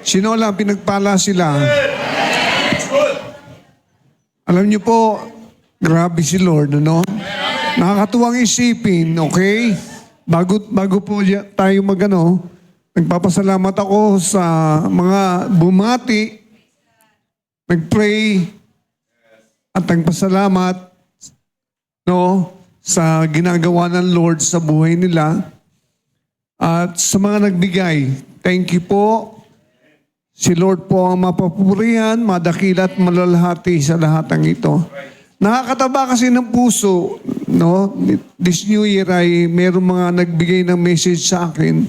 Sino lang pinagpala sila? Alam niyo po, grabe si Lord, ano? Nakakatuwang isipin, okay? Bago po tayo nagpapasalamat ako sa mga bumati, nagpray, at nagpasalamat, sa ginagawa ng Lord sa buhay nila. At sa mga nagbigay, thank you po. Si Lord po ang mapapurihan, madakil at malalahati sa lahat ng ito. Nakakataba kasi ng puso, This New Year ay mayroong mga nagbigay ng message sa akin.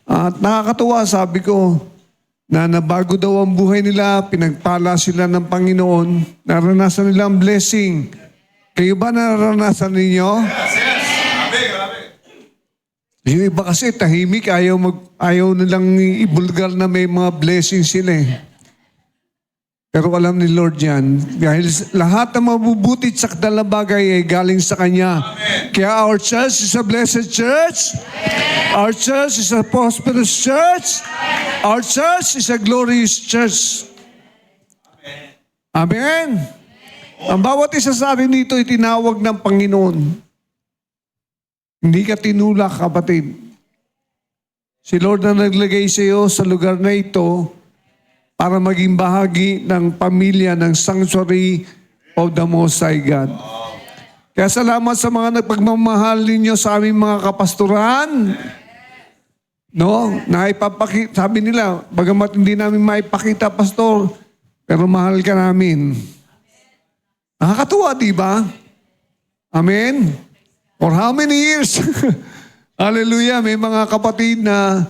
At nakakatuwa, sabi ko, na nabago daw ang buhay nila, pinagpala sila ng Panginoon, naranasan nila ang blessing. Kayo ba naranasan ninyo? Yes. Grabe. Yung iba kasi tahimik, ayaw nilang ibulgar na may mga blessings sila eh. Pero alam ni Lord yan, dahil lahat ng mabubuti at sakdal na bagay ay galing sa Kanya. Amen. Kaya our church is a blessed church. Amen. Our church is a prosperous church. Amen. Our church is a glorious church. Amen. Ang bawat isa sa atin dito ay tinawag ng Panginoon. Hindi ka tinulak, kapatid. Si Lord na naglagay sa iyo sa lugar na ito para maging bahagi ng pamilya ng Sanctuary of the Most High God. Kaya salamat sa mga nagpagmamahal ninyo sa aming mga kapastoran. Sabi nila, bagamat hindi namin maipakita, pastor, pero mahal ka namin. Nakakatuwa, di ba? Amen? For how many years? Hallelujah. May mga kapatid na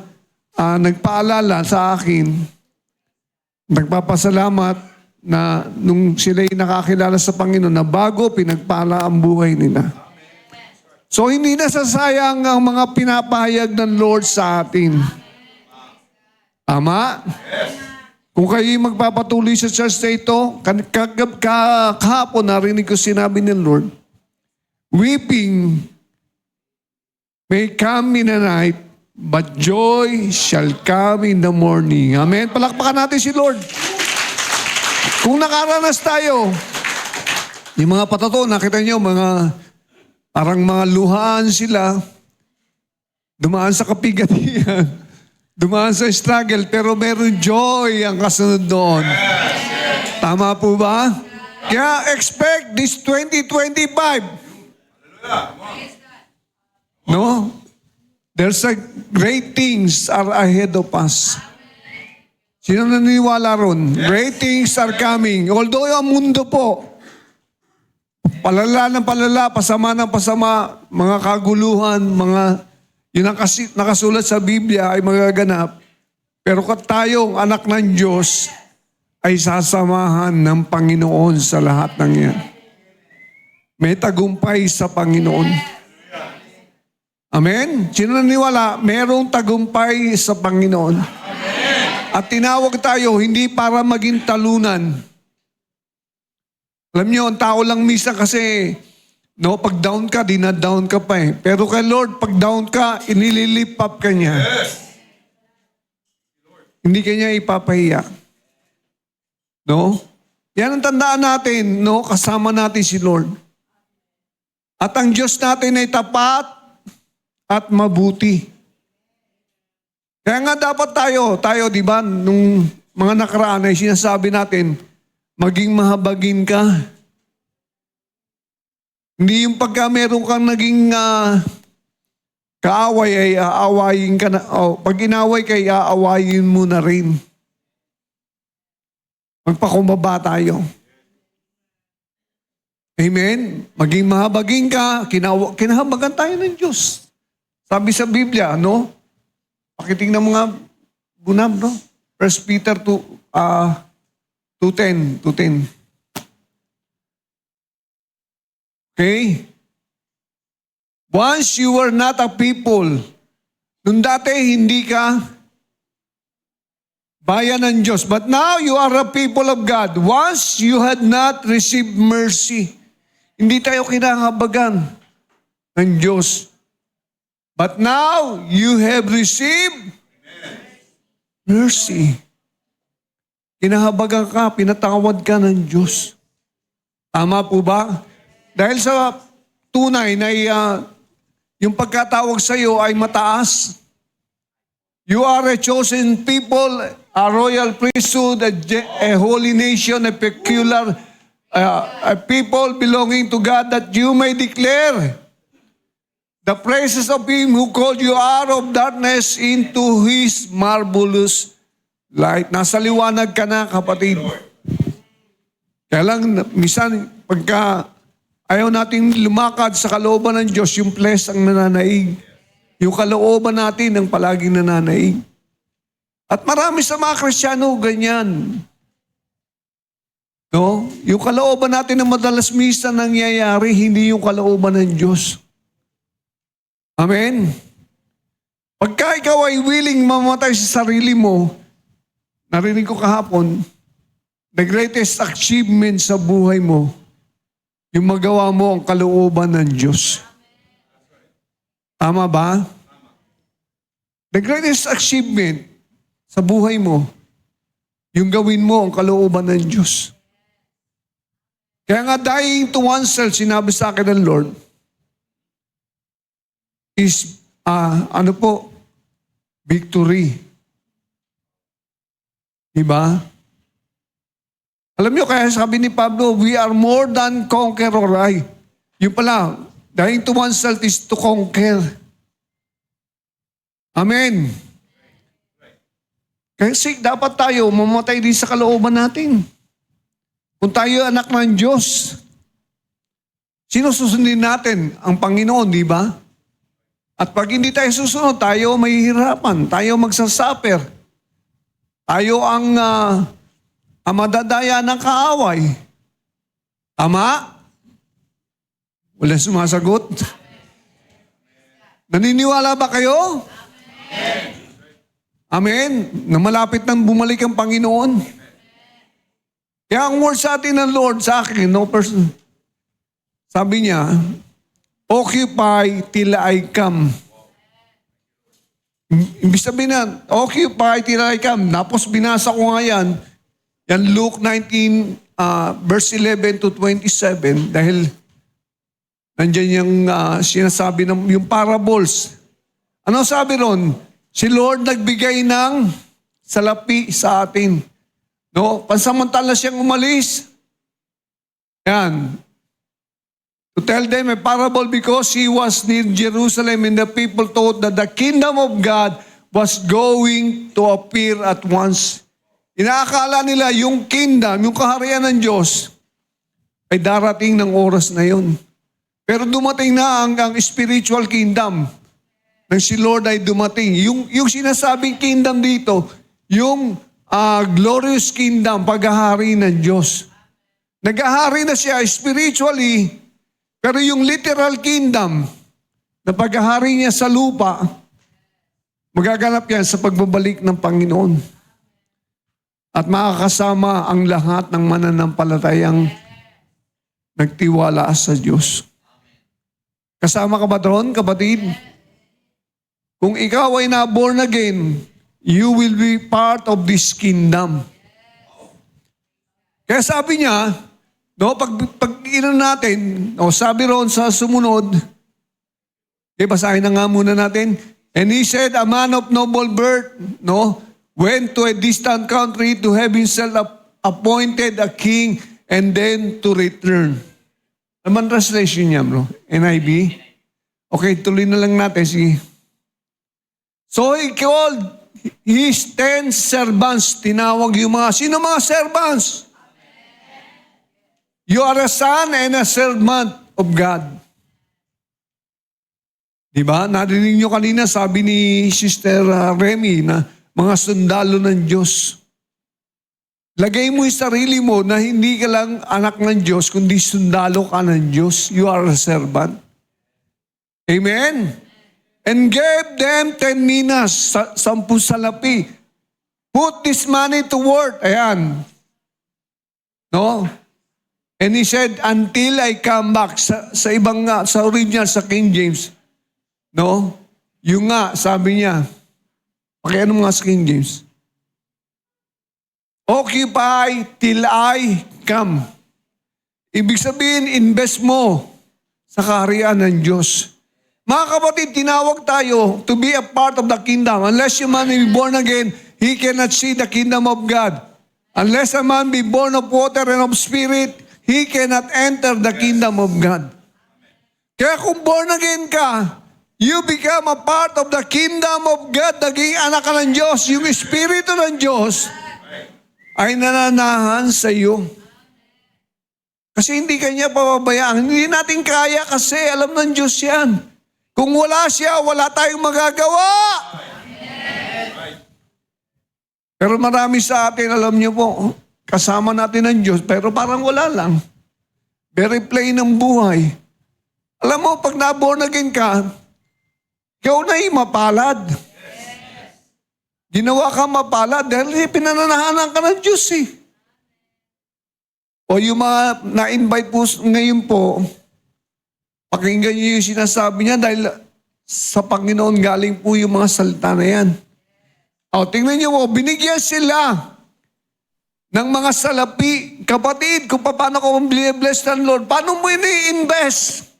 nagpaalala sa akin, nagpapasalamat na nung sila'y nakakilala sa Panginoon na bago pinagpala ang buhay nila. So hindi nasasayang ang mga pinapahayag ng Lord sa atin. Tama? Kung kayo magpapatuloy sa church na ito, kahapon narinig ko sinabi ng Lord, weeping may come in the night, but joy shall come in the morning. Amen? Palakpakan natin si Lord. Kung nakaranas tayo, yung mga patato, nakita nyo, parang mga luhaan sila, dumaan sa kapigatian. Dumaan sa struggle, pero meron joy ang kasunod doon. Tama po ba? Kaya expect this 2025. There's great things are ahead of us. Sino naniniwala ron? Great things are coming. Although ang mundo po, palala ng palala, pasama ng pasama, mga kaguluhan, yun ang nakasulat sa Biblia ay magaganap. Pero tayong anak ng Diyos ay sasamahan ng Panginoon sa lahat ng yan. May tagumpay sa Panginoon. Amen? Sino naniwala? Merong tagumpay sa Panginoon. At tinawag tayo hindi para maging talunan. Alam niyo, ang tao lang misa kasi pag down ka, dina-down ka pa eh. Pero kay Lord, pag down ka, inililip up ka niya. Yes. Hindi ka niya ipapahiya. Yan ang tandaan natin, kasama natin si Lord. At ang Diyos natin ay tapat at mabuti. Kaya nga dapat tayo, di ba, nung mga nakaraan ay sinasabi natin, maging mahabagin ka. Hindi yung pagka meron kang naging kaaway ay aawayin ka na. Pag inaway ka, aawayin mo na rin. Magpakumbaba tayo. Amen? Maging mahabagin ka, kinahabagan tayo ng Diyos. Sabi sa Biblia, pakitingnan mga bunab, 1 Peter 2:10. Okay? Once you were not a people, nung dati hindi ka bayan ng Diyos, but now you are a people of God. Once you had not received mercy, hindi tayo kinahabagan ng Diyos. But now you have received Mercy. Kinahabagan ka, pinatawad ka ng Diyos. Tama po ba? Dahil sa tunay na yung pagkatawag sa iyo ay mataas. You are a chosen people, a royal priesthood, a holy nation, a peculiar a people belonging to God, that you may declare the praises of Him who called you out of darkness into His marvelous light. Nasa liwanag ka na, kapatid. Kaya lang, minsan, pagka ayaw nating lumakad sa kalooban ng Diyos, yung flesh ang nananaig. Yung kalooban natin ang palaging nananaig. At marami sa mga Kristiyano, ganyan. No? Yung kalooban natin na madalas minsan nangyayari, hindi yung kalooban ng Diyos. Amen? Pagka ikaw ay willing mamatay sa sarili mo, narinig ko kahapon, the greatest achievement sa buhay mo, yung magawa mo ang kalooban ng Diyos. Tama ba? The greatest achievement sa buhay mo, yung gawin mo ang kalooban ng Diyos. Kaya nga, dying to oneself, sinabi sa akin ng Lord, is, victory. Diba? Alam niyo, kaya sabi ni Pablo, we are more than conqueror. Yung pala, dying to oneself is to conquer. Amen. Kasi dapat tayo mamatay din sa kalooban natin. Kung tayo anak ng Diyos, sino susundin natin? Ang Panginoon, di ba? At pag hindi tayo susunod, tayo mahihirapan, tayo magsasuffer. Tayo ang madadaya ng kaaway. Tama? Wala sumasagot? Naniniwala ba kayo? Amen. Na malapit nang bumalik ang Panginoon. Kaya ang word sa atin ng Lord, sa akin, no person, sabi niya, occupy till I come. Ibig sabihin na, occupy till I come. Tapos binasa ko nga yan Luke 19, verse 11 to 27, dahil nandiyan yung sinasabi ng yung parables. Ano sabi ron? Si Lord nagbigay ng salapi sa atin. No? Pansamantala siyang umalis. Yan. To tell them a parable because he was near Jerusalem and the people thought that the kingdom of God was going to appear at once. Inaakala nila yung kingdom, yung kaharian ng Diyos, ay darating ng oras na yun. Pero dumating na ang spiritual kingdom nang si Lord ay dumating. Yung sinasabing kingdom dito, yung glorious kingdom, paghahari ng Diyos. Naghahari na siya spiritually, pero yung literal kingdom na paghahari niya sa lupa, magaganap yan sa pagbabalik ng Panginoon. At makakasama ang lahat ng mananampalatayang nagtiwala sa Diyos. Kasama ka ba doon, kapatid? Kung ikaw ay na-born again, you will be part of this kingdom. Kaya sabi niya, no, pag ilan natin, sabi ron sa sumunod, basahin na nga muna natin. And he said, a man of noble birth, went to a distant country to have himself appointed a king and then to return. Naman translation niya, bro? NIV? Okay, tuloy na lang natin. Sige. So he called his 10 servants. Tinawag yung sino mga servants? You are a son and a servant of God. Diba? Narinig nyo kanina, sabi ni Sister Remy na mga sundalo ng Diyos. Lagay mo yung sarili mo na hindi ka lang anak ng Diyos, kundi sundalo ka ng Diyos. You are a servant. Amen? And gave them 10 minas, 10 salapi. Put this money to work. Ayan. No? And he said, until I come back. Sa ibang nga, sa original, sa King James. No? Yung nga, sabi niya, pakiano nga sa King James. Occupy till I come. Ibig sabihin, invest mo sa kaharian ng Diyos. Mga kapatid, tinawag tayo to be a part of the kingdom. Unless you man be born again, he cannot see the kingdom of God. Unless a man be born of water and of spirit, he cannot enter the kingdom of God. Kaya kung born again ka, you become a part of the kingdom of God. Naging anak ka ng Diyos. Yung Espiritu ng Diyos ay nananahan sa iyo. Kasi hindi kanya pababayaan. Hindi natin kaya kasi alam ng Diyos yan. Kung wala siya, wala tayong magagawa. Pero marami sa atin, alam niyo po, kasama natin ng Diyos, pero parang wala lang. Very plain ang buhay. Alam mo, pag na-born again ka, ikaw na mapalad. Ginawa ka mapalad dahil pinananahanan ka ng Diyos eh. O yung mga na-invite po ngayon po, pakinggan niyo yung sinasabi niya dahil sa Panginoon galing po yung mga salita na yan. O, tingnan niyo mo, binigyan sila ng mga salapi. Kapatid, kung paano ko bless ng Lord, paano mo ini-invest?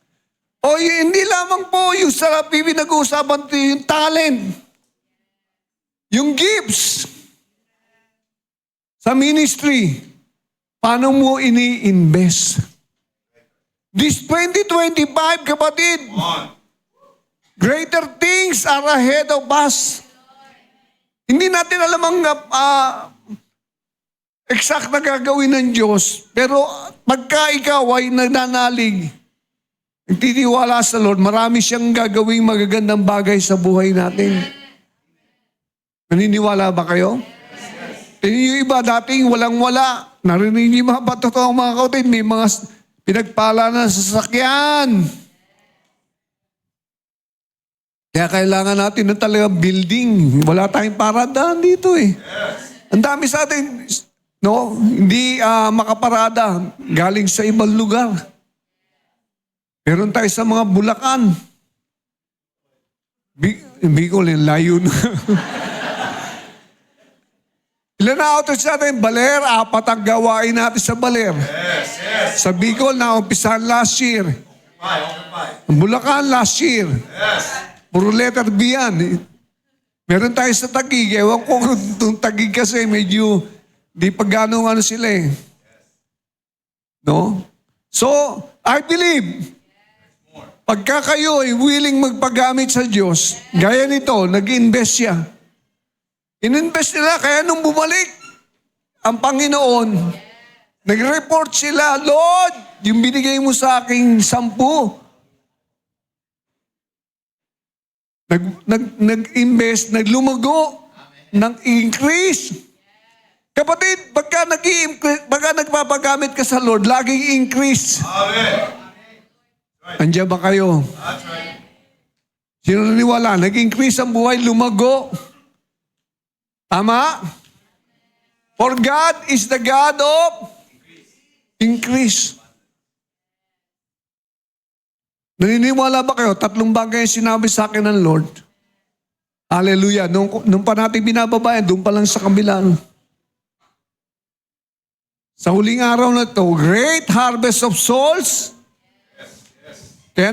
O, hindi lamang po yung salapi, pinag-uusapan ito yung talent. Yung gifts sa ministry. Paano mo ini-invest? This 2025, kapatid, greater things are ahead of us. Hindi natin alam ang exact na gagawin ng Diyos, pero pagka ikaw ay nananalig, nagtitiwala sa Lord, marami siyang gagawing magagandang bagay sa buhay natin. Naniniwala ba kayo? Yung iba dating walang-wala. Narinig niyo mga patotoo mga kapatid, may mga pinagpala na sasakyan. Kaya kailangan natin ng talagang building. Wala tayong paradaan dito eh. Ang dami sa atin, no? Hindi makaparada. Galing sa ibang lugar. Meron tayo sa mga Bulacan. Bicol, layo na. Ilan na autos sa atin? Baler, 4 ang gawain natin sa Baler. Sa Bicol, na-umpisahan last year. Ang Bulacan, last year. Puro letter B yan. Meron tayo sa Taguig. Ewan ko kung Taguig kasi medyo di pa gano'ng ano sila eh. No? So, I believe, pagka kayo ay willing magpagamit sa Diyos, gaya nito, nag-invest siya. In-invest nila, kaya nung bumalik ang Panginoon, nag-report sila, Lord, yung binigay mo sa aking 10, nag-invest, naglumago, nag-increase. Kapatid, pagka nagpapagamit ka sa Lord, laging increase. Andiyan ba kayo? Sino naniwala? Nag-increase ang buhay, lumago. Tama? For God is the God of increase. Naniniwala ba kayo? 3 bagay ang sinabi sa akin ng Lord. Hallelujah. Nung pa natin binababayan, doon pa lang sa kabilang. Sa huling araw na to, great harvest of souls. Kaya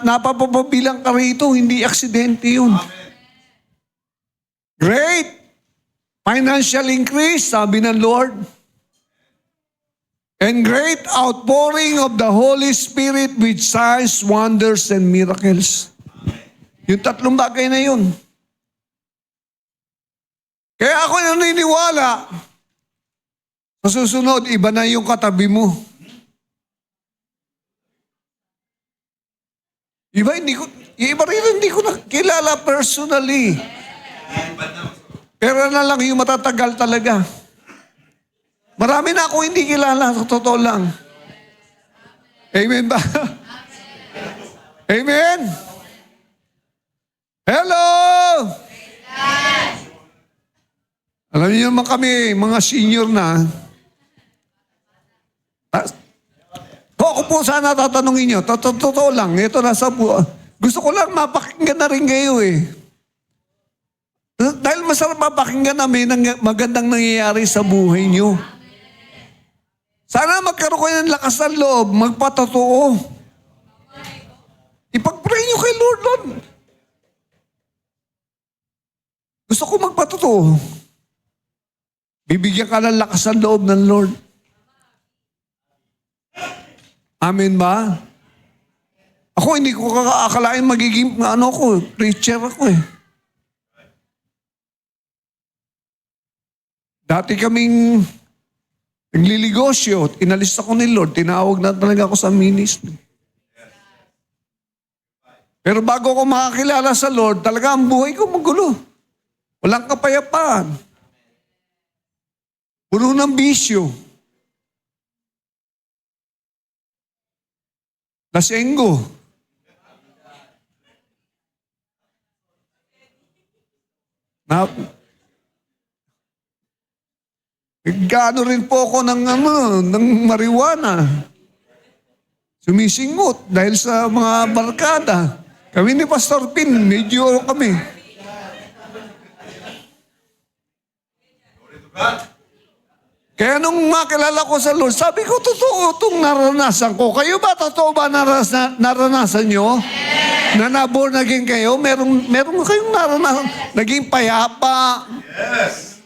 napapabilang ka rito, hindi aksidente yun. Great financial increase, sabi ng Lord. And great outpouring of the Holy Spirit with signs, wonders, and miracles. Yung 3 bagay na yun. Kaya ako naniniwala, sa susunod, iba na yung katabi mo. Iba rin hindi ko nakilala personally. Pero na lang yung matatagal talaga. Marami na ako hindi kilala, sa totoo lang. Amen ba? Amen? Hello! Alam niyo naman kami, mga senior na. Ako po sana tatanungin niyo, totoo lang, ito nasa buhay. Gusto ko lang mapakinggan na rin kayo eh. Dahil masarap mapakinggan na may magandang nangyayari sa buhay nyo. Sana magkaroon kayo ng lakas ng loob, magpatotoo. Ipag-pray nyo kay Lord, Lord. Gusto ko magpatotoo. Bibigyan ka ng lakas ng loob ng Lord. Amen ba? Ako, hindi ko akalain magiging, preacher ako eh. Dati kaming nagliligosyo, inalis ako ni Lord, tinawag na talaga ako sa ministry. Pero bago ako makakilala sa Lord, talaga ang buhay ko magulo. Walang kapayapaan. Puno ng bisyo. Lasenggo. Gano rin po ako ng marijuana. Sumisingot dahil sa mga barkada. Kami ni Pastor Pin, medyo kami. Kaya nung makilala ko sa Lord, sabi ko, totoo itong naranasan ko. Kayo ba, totoo ba naranasan nyo? Na naborn again kayo? Meron kayong naranasan, naging payapa. Yes.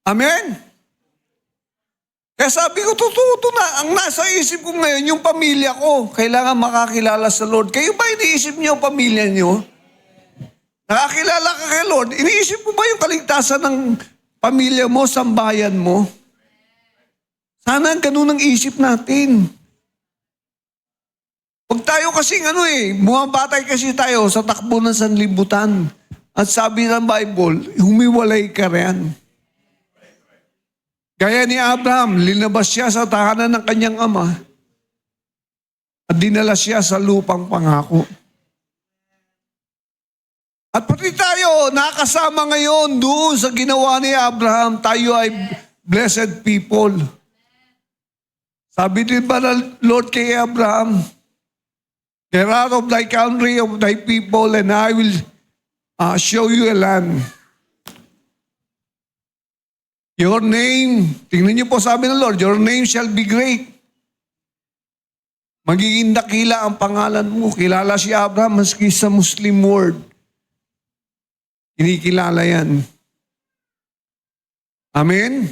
Amen? Kaya sabi ko, totoo ito na. Ang nasa isip ko ngayon, yung pamilya ko, kailangan makakilala sa Lord. Kayo ba iniisip niyo ang pamilya niyo? Nakakilala ka kay Lord, iniisip mo ba yung kaligtasan ng pamilya mo, sambayan mo? Sana ganun ang isip natin. Huwag tayo kasing bumabatay kasi tayo sa takbo ng sanlibutan. At sabi ng Bible, humiwalay ka riyan. Gaya ni Abraham, linabas siya sa tahanan ng kanyang ama at dinala siya sa lupang pangako. At pati tayo, nakasama ngayon doon sa ginawa ni Abraham, tayo ay blessed people. Sabi din ba ng Lord kay Abraham, "Get out of thy country, of thy people, and I will show you a land." Your name, tingnan niyo po sabi ng Lord, your name shall be great. Magiging dakila ang pangalan mo. Kilala si Abraham maski sa Muslim world. Kinikilala yan. Amen?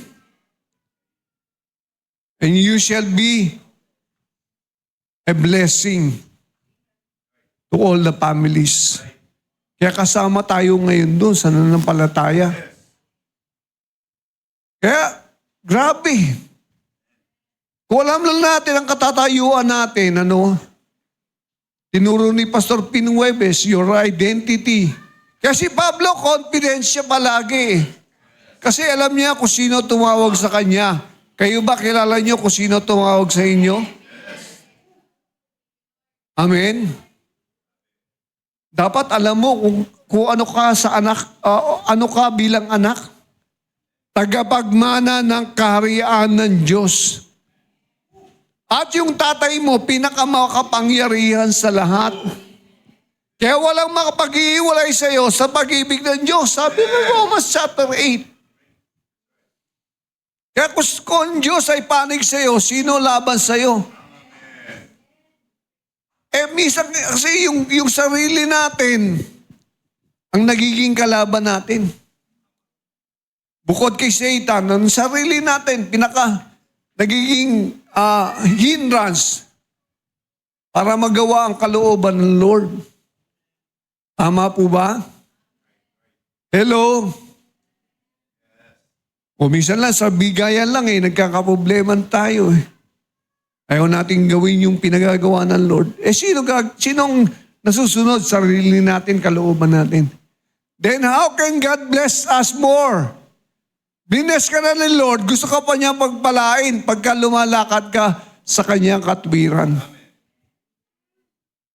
And you shall be a blessing to all the families. Kaya kasama tayo ngayon doon sa nananampalataya. Kaya, grabe. Kung alam lang natin ang katatayuan natin, tinuro ni Pastor Pinueves, your identity. Kasi Pablo, confident siya palagi. Kasi alam niya kung sino tumawag sa kanya. Kayo ba kilala niyo kung sino tumawag sa inyo? Amen? Dapat alam mo kung ano ka sa anak, ano ka bilang anak. Tagapagmana ng kaharian ng Diyos. At yung tatay mo, pinakamakapangyarihan sa lahat. Kaya walang makapag-iwalay sa iyo sa pag-ibig ng Diyos. Sabi ng Romans chapter 8. Kaya kung Diyos ay panig sa iyo, sino laban sa iyo? Minsan kasi yung sarili natin ang nagiging kalaban natin. Bukod kay Satan, ang sarili natin, nagiging hindrance para magawa ang kalooban ng Lord. Tama po ba? Hello? O minsan lang, sa bigayan lang nagkakaprobleman tayo Ayaw natin gawin yung pinagagawa ng Lord. Sinong nasusunod? Sarili natin, kalooban natin. Then how can God bless us more? Bless ka na ni Lord, gusto ka pa niya pagpalain pagka lumalakad ka sa kanyang katwiran.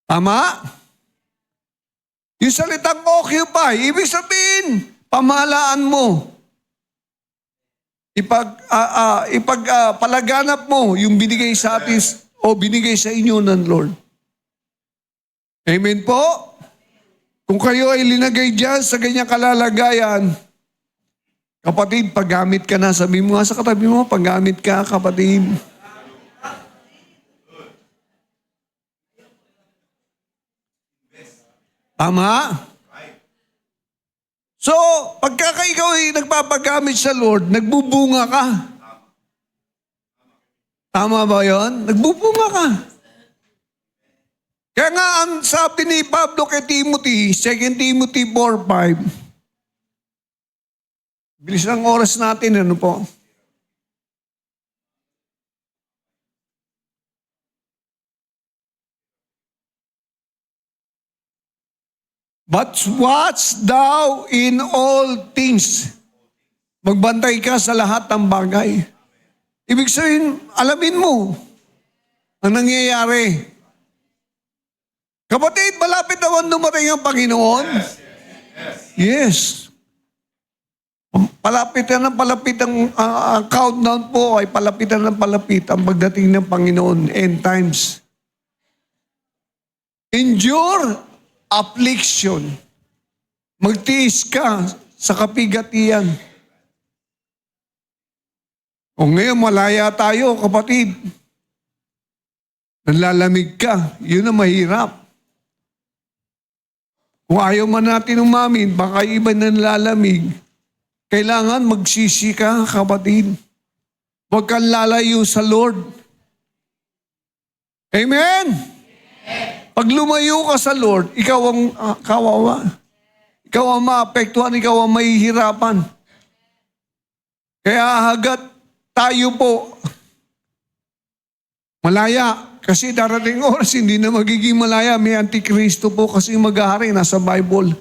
Tama? Yung salitang occupy, ibig sabihin, pamahalaan mo. Palaganap mo yung binigay sa atin o binigay sa inyo ng Lord. Amen po? Kung kayo ay linagay dyan sa ganyang kalalagayan, kapatid, paggamit ka na. Sabi mo nga sa katabi mo, paggamit ka, kapatid. Tama? So, pagka ikaw ay nagpapagamit sa Lord, nagbubunga ka. Tama ba yon? Nagbubunga ka. Kaya nga, ang sabi ni Pablo kay Timothy, 2 Timothy 4:5. Bilis ng oras natin, ano po? But watch thou in all things. Magbantay ka sa lahat ng bagay. Ibig sabihin, alamin mo ang nangyayari. Kapatid, malapit naman dumating ang Panginoon. Yes. Palapitan ng palapit ang countdown po ay palapitan ng palapit ang pagdating ng Panginoon, end times. Endure affliction. Magtiis ka sa kapigatian. O ngayon, malaya tayo, kapatid. Nanlalamig ka. Yun ang mahirap. Kung ayaw man natin umamin, baka iba nanlalamig. Kailangan magsisi ka, kapatid. Huwag kang lalayo sa Lord. Amen? Pag lumayo ka sa Lord, ikaw ang kawawa. Ikaw ang maapektuhan, ikaw ang mahihirapan. Kaya hagat tayo po malaya. Kasi darating oras, hindi na magiging malaya. May Antikristo po kasi mag-ahari, nasa Bible.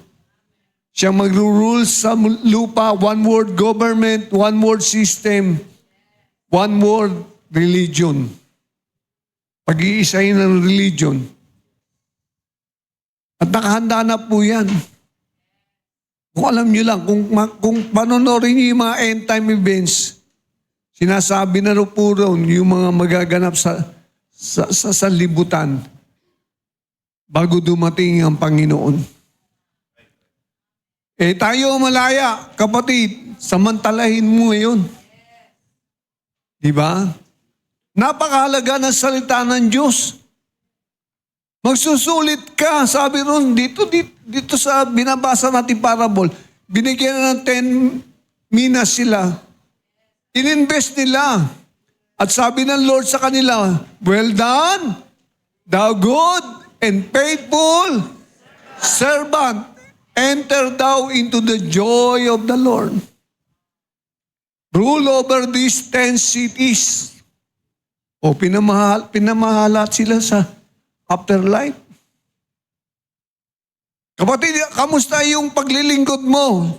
Siya magro-rule sa lupa, one world government, one world system, one world religion. Pag-iisahin ng religion. At nakahanda na po yan. Kung alam nyo lang, kung panonorin nyo yung mga end time events, sinasabi na po ron yung mga magaganap sa libutan bago dumating ang Panginoon. Tayo malaya, kapatid, samantalahin mo ngayon. Diba? Napakahalaga ng salita ng Diyos. Magsusulit ka, sabi ron, dito sa binabasa natin parable, binigyan na ng 10 minas sila. Ininvest nila. At sabi ng Lord sa kanila, well done, thou good and faithful servant. Enter thou into the joy of the Lord. Rule over these 10 cities. O pinamahalat sila sa afterlife. Kapatid, kamusta yung paglilingkod mo?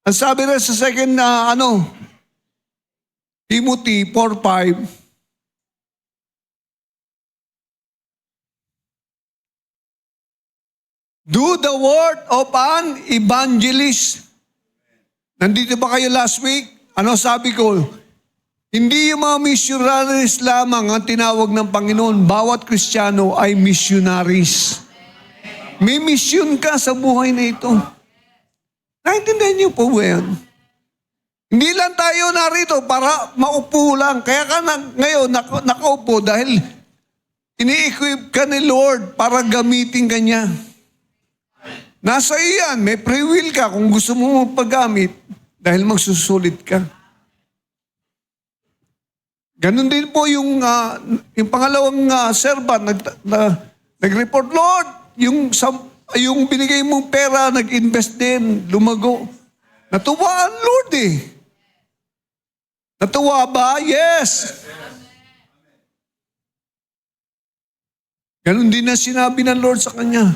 Ang sabi rin sa second Timothy 4:5, do the word of an evangelist. Nandito ba kayo last week? Ano sabi ko? Hindi yung mga missionaries lamang ang tinawag ng Panginoon. Bawat Kristiyano ay missionaries. May mission ka sa buhay na ito. Naintindihan niyo po ba yan? Hindi lang tayo narito para maupo lang. Kaya ka ngayon nakaupo dahil ini-equip ka ni Lord para gamitin ka niya. Nasa iyan, may free will ka kung gusto mo magpagamit dahil magsusulit ka. Ganon din po yung pangalawang servant nag-report, Lord, yung binigay mong pera, nag-invest din, lumago. Natuwa ang Lord eh. Natuwa ba? Yes. Ganon din na sinabi ng Lord sa kanya.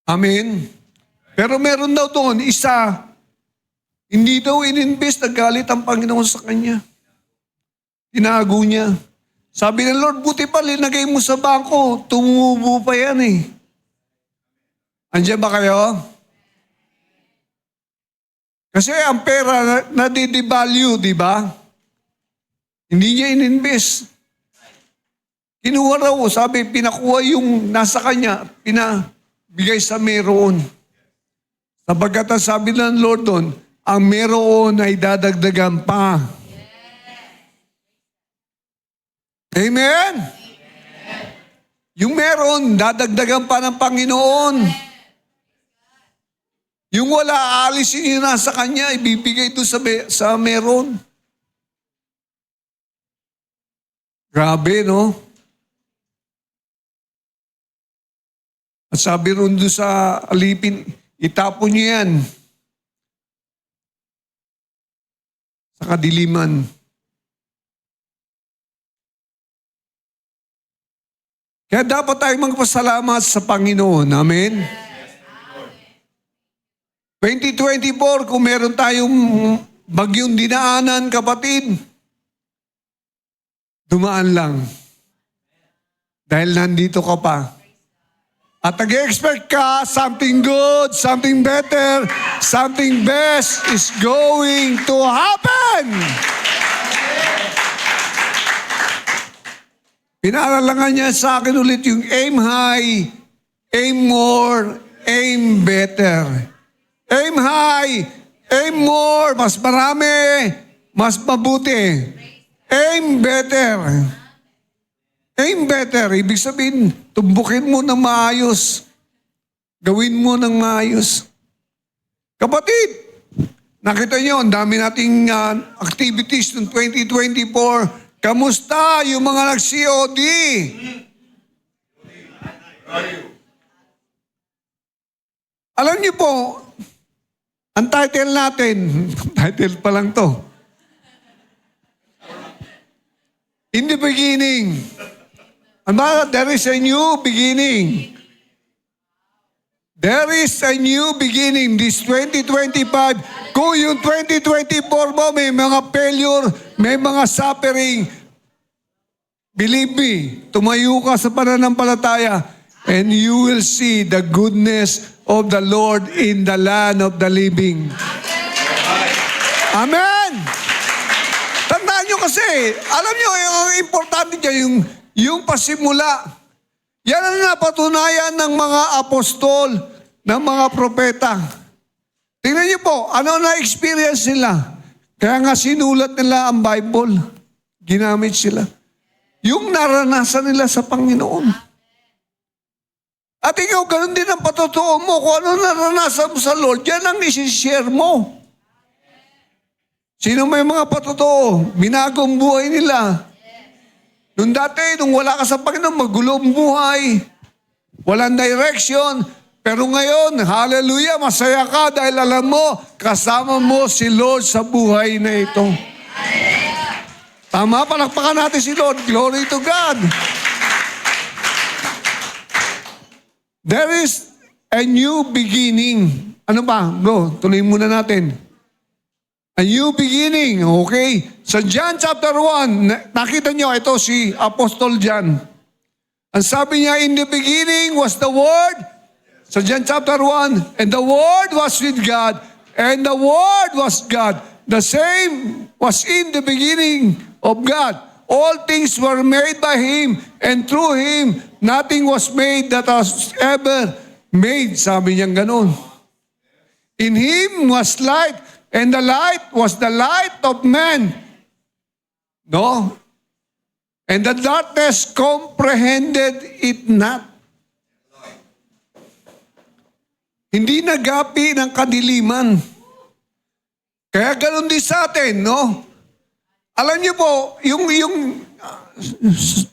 Amen. Pero meron daw doon, isa, hindi daw ininvest, nagalit ang Panginoon sa kanya. Tinago niya. Sabi ng Lord, buti pa, linagay mo sa bangko, tumubo pa yan eh. Andiyan ba kayo? Kasi ang pera nadidevalue, di ba? Hindi niya ininvest. Kinuha raw, sabi, pinakuha yung nasa kanya, pinabigay sa meron. Sabagat ang sabi ng Lord doon, ang meron ay dadagdagan pa. Amen? Yung meron, dadagdagan pa ng Panginoon. Yung wala, aalisin yun nasa kanya, ibibigay ito sa meron. Grabe, no? At sabi ron doon sa alipin, itapon niyo yan sa kadiliman. Kaya dapat tayong magpasalamat sa Panginoon. Amen? 2024, kung meron tayong bagyong dinaanan, kapatid, dumaan lang. Dahil nandito ka pa. At nag-expect ka, something good, something better, something best is going to happen. Pinaralangan niya sa akin ulit yung aim high, aim more, aim better. Aim high, aim more, mas marami, mas mabuti. Aim better. Aim better, ibig sabihin, tumbukin mo ng maayos. Gawin mo ng maayos. Kapatid, nakita niyo, ang dami nating activities ng 2024. Kamusta yung mga nag-COD? Alam niyo po, ang title natin, title pa lang to. In the beginning, there is a new beginning. There is a new beginning. This 2025, kung yung 2024 mo may mga failure, may mga suffering, believe me, tumayo ka sa pananampalataya and you will see the goodness of the Lord in the land of the living. Amen! Tandaan nyo kasi, alam nyo, yung importante dyan, yung pasimula. Yan ang napatunayan ng mga apostol, ng mga propeta. Tingnan niyo po, ano na-experience nila? Kaya nga sinulat nila ang Bible. Ginamit sila. Yung naranasan nila sa Panginoon. At ikaw, ganun din ang patotoo mo. Kung ano naranasan mo sa Lord, yan ang isi-share mo. Sino may mga patotoo? Binagong buhay nila. Nung dati, nung wala ka sa Panginoon, magulo ang buhay. Walang direction. Pero ngayon, hallelujah, masaya ka dahil alam mo, kasama mo si Lord sa buhay na ito. Tama, palakpakan natin si Lord. Glory to God. There is a new beginning. Ano ba? Bro, tuloy muna natin. A new beginning, okay? Sa John chapter 1, nakita niyo, ito si Apostol John. Ang sabi niya, in the beginning was the Word. Sa John chapter 1, and the Word was with God, and the Word was God. The same was in the beginning of God. All things were made by Him, and through Him, nothing was made that was ever made. Sabi niya ganun. In Him was light, and the light was the light of man. No? And the darkness comprehended it not. Hindi nagapi ng kadiliman. Kaya ganun din sa atin, no? Alam niyo po, yung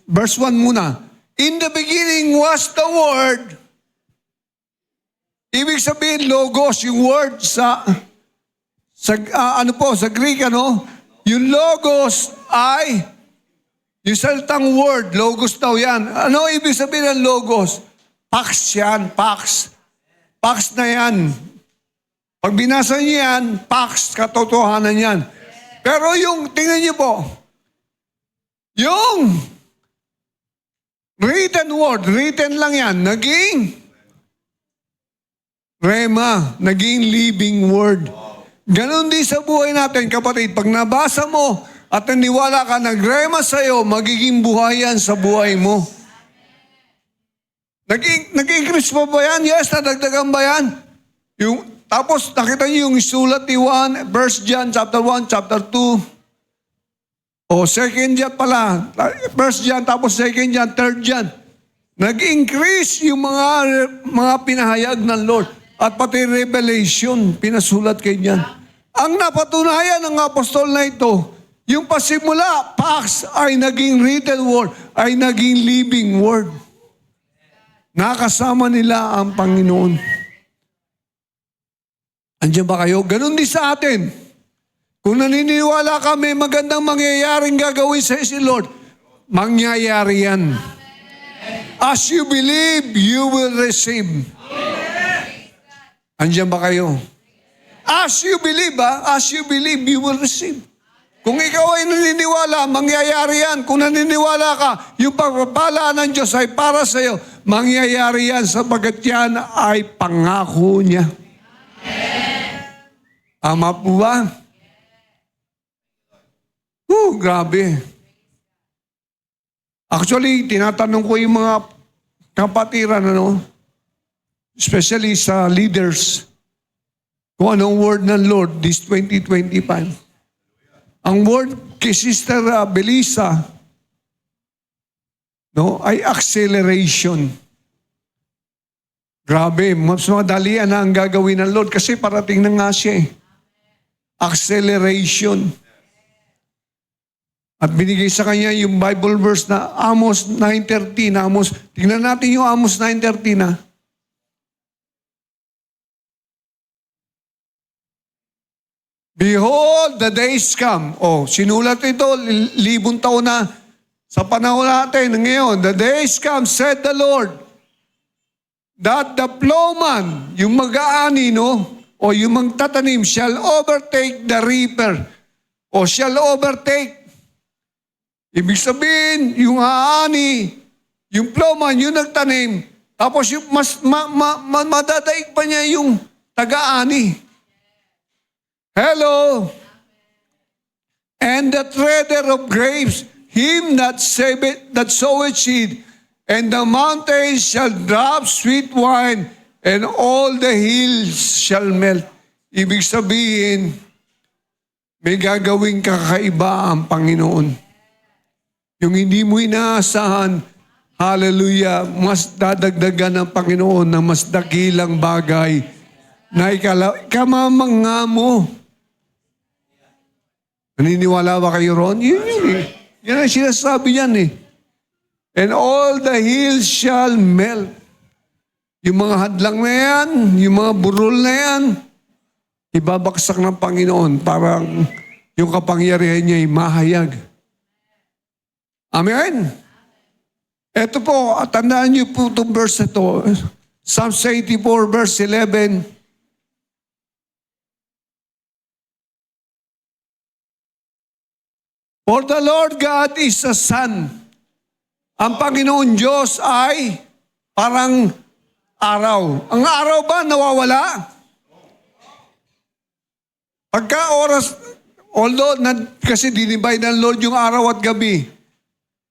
verse 1 muna. In the beginning was the Word. Ibig sabihin, logos, yung word sa Greek, ano? Yung logos ay, yung salitang word, logos daw yan. Ano ibig sabihin ng logos? Pax yan, pax. Pax na yan. Pag binasa niyo yan, pax, katotohanan yan. Pero yung, tingnan niyo po, yung written word, written lang yan, naging rema, naging living word. Ganon din sa buhay natin, kapatid. Pag nabasa mo at naniwala ka, nagrema sa'yo, magiging buhay yan sa buhay mo. Nag-increase pa ba yan? Yes, nadagdagan ba yan? Tapos nakita niyo yung sulat ni 1 John chapter 1, chapter 2. O 2 John pala. 1 John, tapos 2 John, 3 John. Nag-increase yung mga pinahayag ng Lord. At pati revelation, pinasulat kay John. Ang napatunayan ng apostol na ito, yung pasimula, Pax, ay naging written word, ay naging living word. Nakasama nila ang Panginoon. Andiyan ba kayo? Ganun din sa atin. Kung naniniwala ka may magandang mangyayaring gagawin sa si Lord, mangyayari yan. As you believe, you will receive. Andiyan ba kayo? As you believe, you will receive. Kung ikaw ay naniniwala, mangyayari yan. Kung naniniwala ka, yung pagpapala ng Diyos ay para sa iyo, mangyayari yan sapagkat yan ay pangako niya. Tama po ba? Grabe. Actually, tinatanong ko yung mga kapatiran, especially sa leaders, kung anong word ng Lord this 2025. Ang word kay Sister Belisa ay acceleration. Grabe, mas madalian na ang gagawin ng Lord kasi parating na nga siya. Acceleration. At binigay sa kanya yung Bible verse na Amos 9:13. Tingnan natin yung Amos 9:13 na. Behold, the days come. Sinulat ito, 1,000 taon na sa panahon natin. Ngayon, the days come, said the Lord, that the plowman, yung mag-aani, o yung magtatanim, shall overtake the reaper, o shall overtake. Ibig sabihin, yung aani, yung plowman, yung nagtanim, tapos yung madadaig pa niya yung taga-ani. Hello. And the treader of grapes, him that soweth seed, and the mountains shall drop sweet wine, and all the hills shall melt. Ibig sabihin, may gagawing kakaiba ang Panginoon. Yung hindi mo inaasahan, hallelujah, mas dadagdagan ng Panginoon ng mas dakilang bagay na ikamamangha mo. Naniniwala ba kayo ron? Yan ang sinasabi yan eh. And all the hills shall melt. Yung mga hadlang na yan, yung mga burol na yan, ibabaksak ng Panginoon para yung kapangyarihan niya ay mahayag. Amen? Ito po, tandaan niyo po itong verse na ito. Psalms 84 verse 11. For the Lord God is a sun. Ang Panginoon Diyos ay parang araw. Ang araw ba nawawala? Pagka oras, although kasi dinivide ng Lord yung araw at gabi,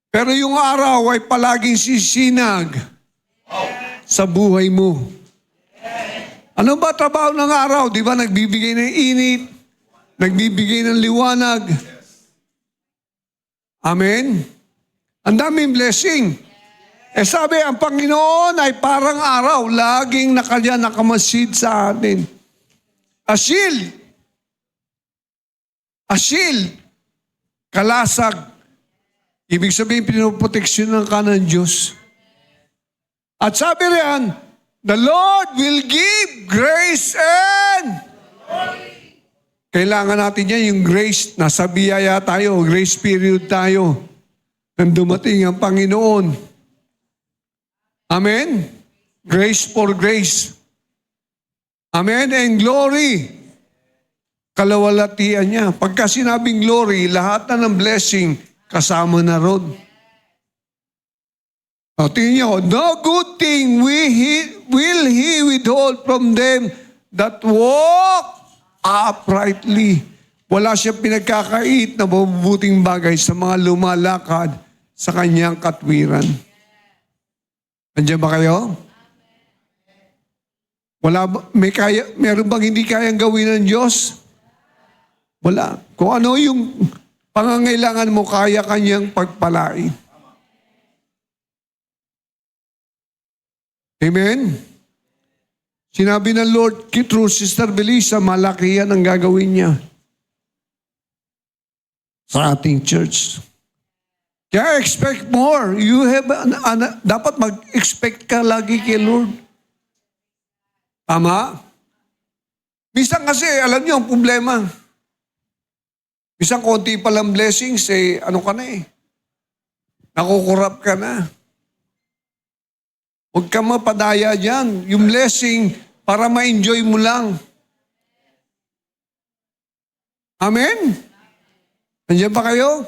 pero yung araw ay palaging sisinag sa buhay mo. Ano ba trabaho ng araw? Di ba nagbibigay ng init, nagbibigay ng liwanag. Amen? Ang daming blessing. Sabi, ang Panginoon ay parang araw, laging nakamasid sa atin. A shield. Kalasag. Ibig sabihin, pinoproteksyonan ka ng Diyos. At sabi riyan, the Lord will give grace and kailangan natin yan, yung grace, nasa biyaya tayo, grace period tayo, nang dumating ang Panginoon. Amen? Grace for grace. Amen? And glory. Kalawalatian niya. Pagka sinabing glory, lahat na ng blessing, kasama na ron. Tingnan niyo, no good thing will He withhold from them that walk uprightly. Wala siyang pinagkakait na mabubuting bagay sa mga lumalakad sa kanyang katwiran. Andiyan ba kayo? Meron bang hindi kayang gawin ng Diyos? Wala. Kung ano yung pangangailangan mo, kaya kanyang pagpalain. Amen? Sinabi ng Lord, through Sister Belisa, malaki yan ang gagawin niya sa ating church. Kaya expect more. You have dapat mag-expect ka lagi kay Lord. Tama? Minsan kasi, alam niyo ang problema. Minsan konti palang blessings, ano ka na nakukurap ka na. Huwag ka mapadaya dyan. Yung blessing, para ma-enjoy mo lang. Amen? Nandiyan ba kayo?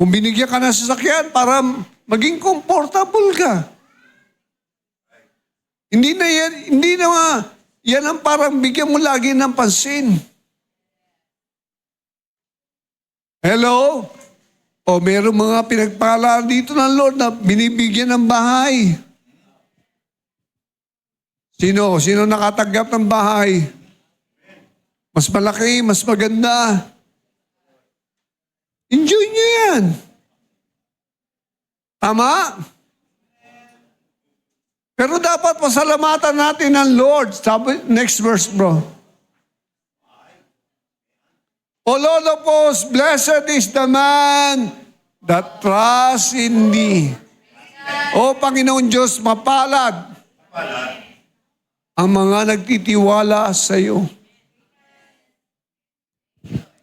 Kung binigyan ka ng sasakyan, para maging comfortable ka. Hindi na yan ang parang bigyan mo lagi ng pansin. Hello? O mayroong mga pinagpala dito ng Lord na binibigyan ng bahay. Sino nakatanggap ng bahay? Mas malaki, mas maganda. Enjoy niyo yan. Tama? Pero dapat pasalamatan natin ang Lord. Sabi, next verse, bro. O Lord of hosts, blessed is the man that trusts in thee. O Panginoon Diyos, mapalad ang mga nagtitiwala sa iyo.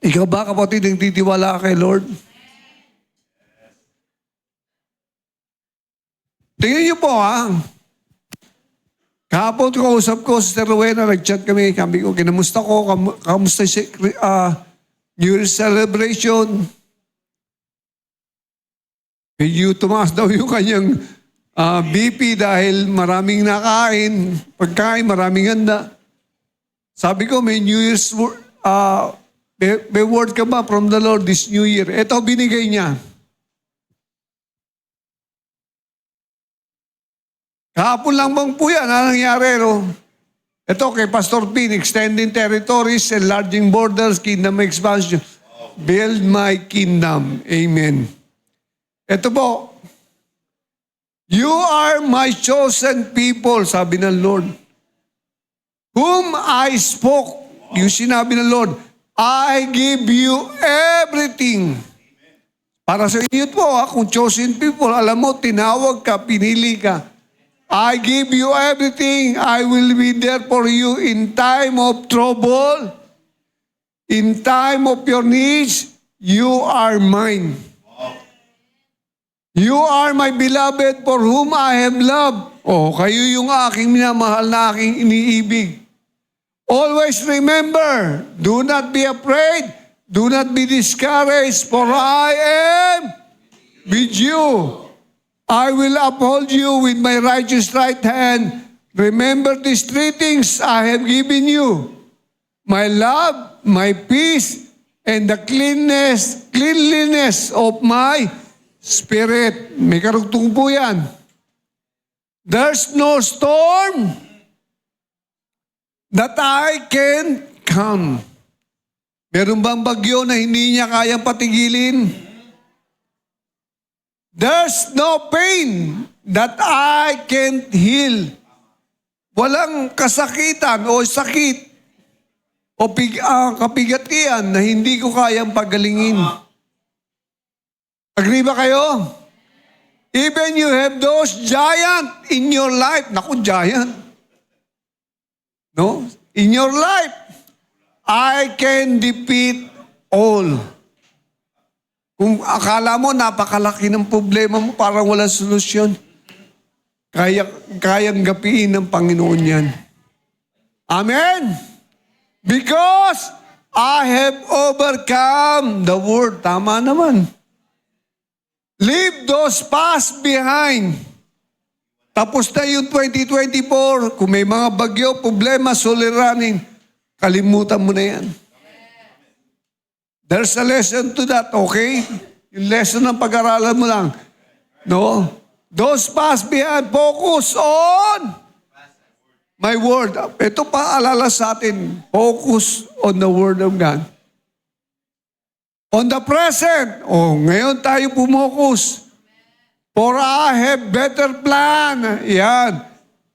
Ikaw ba, kapatid, nagtitiwala kay Lord? Tingnan niyo po, kahapon kausap ko, Sister Rowena, nag-chat kami, sabi ko, kinamusta ko, kamusta si New Year celebration. Medyo tumaas daw yung kanyang BP dahil maraming nakain, pagkain, maraming handa. Sabi ko, may New Year's, may word ka ba from the Lord this New Year? Ito binigay niya. Kahapon lang bang po yan, ano nangyari, no? Ito kay Pastor Pin, extending territories, enlarging borders, kingdom expansion. Build my kingdom. Amen. Ito po, you are my chosen people, sabi ng Lord. Whom I spoke, yung sinabi ng Lord, I give you everything. Para sa inyo po, kung chosen people, alam mo, tinawag ka, pinili ka. I give you everything. I will be there for you in time of trouble. In time of your needs, you are mine. You are my beloved for whom I have loved. Oh, kayo yung aking minamahal na aking iniibig. Always remember, do not be afraid, do not be discouraged, for I am with you. I will uphold you with my righteous right hand. Remember these three things I have given you. My love, my peace, and the cleanliness of my spirit. May karugtong po yan. There's no storm that I can calm. Meron bang bagyo na hindi niya kayang patigilin? There's no pain that I can't heal. Walang kasakitan o sakit o kapigatian na hindi ko kayang pagalingin. Agree ba kayo? Even you have those giant in your life. Naku, giant. No? In your life, I can defeat all. Kung akala mo napakalaki ng problema mo, parang walang solusyon, kayang gapiin ng Panginoon yan. Amen? Because I have overcome the world. Tama naman. Leave those past behind. Tapos na yung 2024. Kung may mga bagyo, problema, suliranin, Kalimutan mo na yan. There's a lesson to that, okay? Yung lesson ng pag-aralan mo lang. No? Those past behind, focus on my word. Ito paalala sa atin, focus on the word of God. On the present, ngayon tayo pumokus. For I have better plan. Yan.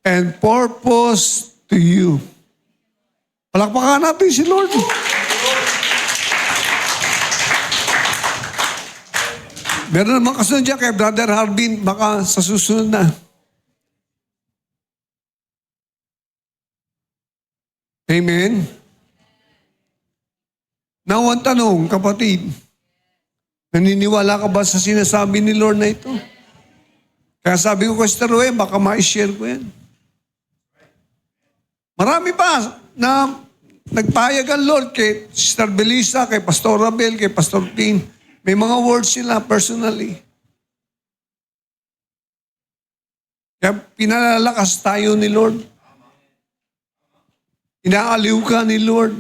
And purpose to you. Palakpakan natin si Lord. Meron naman kasunod dyan kay Brother Harbin, baka sa susunod na. Amen? Now, ang tanong, kapatid, naniniwala ka ba sa sinasabi ni Lord na ito? Kaya sabi ko kay Sister Rue, baka ma-share ko yan. Marami pa na nagpahayag ang Lord kay Sister Belisa, kay Pastor Abel, kay Pastor Tin. May mga words sila personally. Kaya pinalalakas tayo ni Lord. Inaaliw ka ni Lord.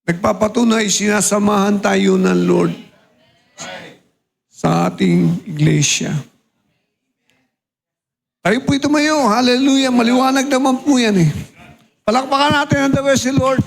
Nagpapatunay, sinasamahan tayo ng Lord sa ating iglesia. Tayo po tumayo. Hallelujah. Maliwanag naman po yan eh. Palakpakan natin ang dawe si Lord.